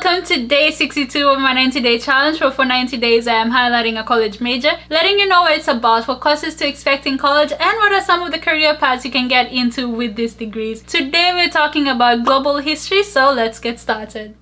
Welcome to day 62 of my 90-day challenge, where for 90 days I am highlighting a college major, letting you know what it's about, what courses to expect in college, and what are some of the career paths you can get into with these degrees. Today we're talking about global history, so let's get started.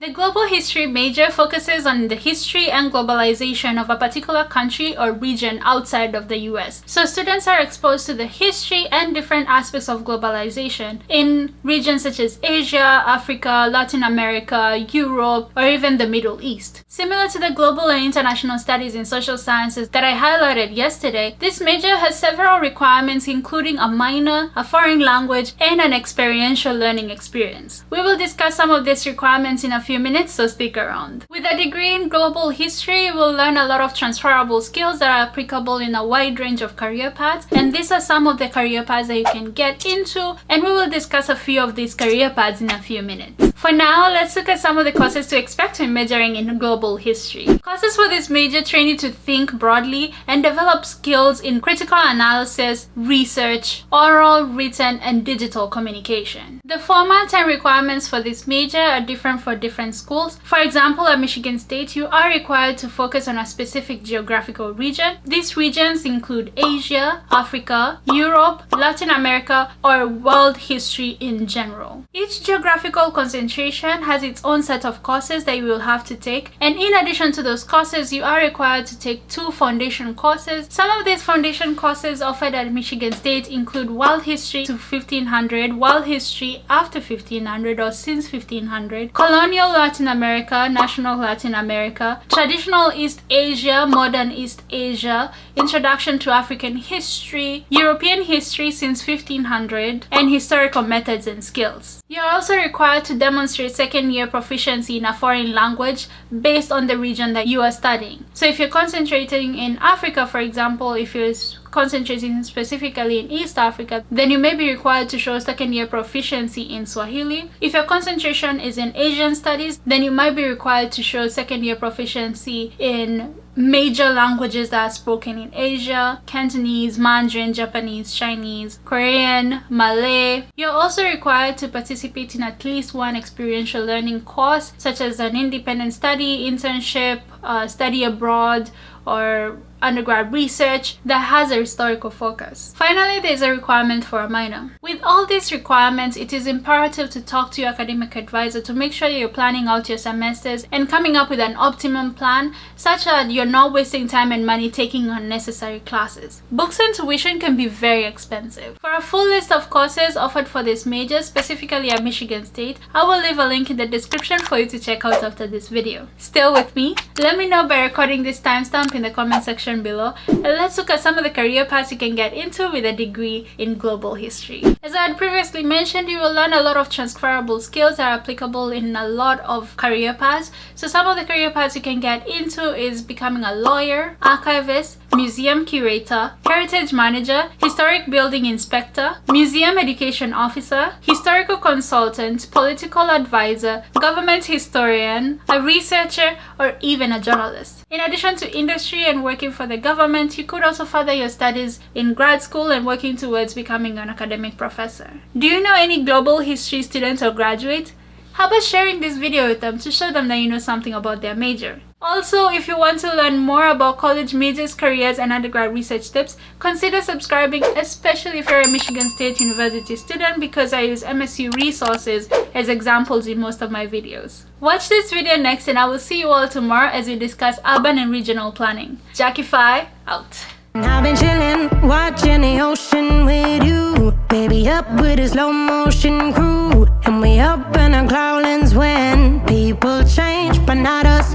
The global history major focuses on the history and globalization of a particular country or region outside of the US. So students are exposed to the history and different aspects of globalization in regions such as Asia, Africa, Latin America, Europe, or even the Middle East. Similar to the global and international studies in social sciences that I highlighted yesterday, this major has several requirements, including a minor, a foreign language, and an experiential learning experience. We will discuss some of these requirements in a few minutes, so stick around. With a degree in global history, you will learn a lot of transferable skills that are applicable in a wide range of career paths, and these are some of the career paths that you can get into, and we will discuss a few of these career paths in a few minutes. For now, let's look at some of the courses to expect when majoring in global history. Courses for this major train you to think broadly and develop skills in critical analysis, research, oral, written, and digital communication. The format and requirements for this major are different for different schools. For example, at Michigan State, you are required to focus on a specific geographical region. These regions include Asia, Africa, Europe, Latin America, or world history in general. Each geographical concentration has its own set of courses that you will have to take, and in addition to those courses, you are required to take 2 foundation courses. Some of these foundation courses offered at Michigan State include World History to 1500, World History after 1500 or since 1500, Colonial Latin America, National Latin America, Traditional East Asia, Modern East Asia, Introduction to African History, European History since 1500, and Historical Methods and Skills. You are also required to demonstrate second-year proficiency in a foreign language based on the region that you are studying. So if you're concentrating in Africa, for example, if you're concentrating specifically in East Africa, then you may be required to show second-year proficiency in Swahili. If your concentration is in Asian studies, then you might be required to show second-year proficiency in major languages that are spoken in Asia: Cantonese, Mandarin, Japanese, Chinese, Korean, Malay. You're also required to participate in at least one experiential learning course, such as an independent study, internship, study abroad, or undergrad research that has a historical focus. Finally, there's a requirement for a minor. With all these requirements, it is imperative to talk to your academic advisor to make sure you're planning out your semesters and coming up with an optimum plan such that you're not wasting time and money taking unnecessary classes. Books and tuition can be very expensive. For a full list of courses offered for this major, specifically at Michigan State, I will leave a link in the description for you to check out after this video. Still with me? Let me know by recording this timestamp in the comment section below, and let's look at some of the career paths you can get into with a degree in global history. As I had previously mentioned, you will learn a lot of transferable skills that are applicable in a lot of career paths. So some of the career paths you can get into is becoming a lawyer, archivist, museum curator, heritage manager, historic building inspector, museum education officer, historical consultant, political advisor, government historian, a researcher, or even a journalist. In addition to industry and working for the government, you could also further your studies in grad school and working towards becoming an academic professor. Do you know any global history students or graduates? How about sharing this video with them to show them that you know something about their major? Also, if you want to learn more about college majors, careers, and undergrad research tips, consider subscribing, especially if you're a Michigan State University student, because I use MSU resources as examples in most of my videos. Watch this video next, and I will see you all tomorrow as we discuss urban and regional planning. Jacqify, out. I've been chillin', watching the ocean with you, baby, up with a slow motion crew, and we up in our cloudlands when people change, but not us.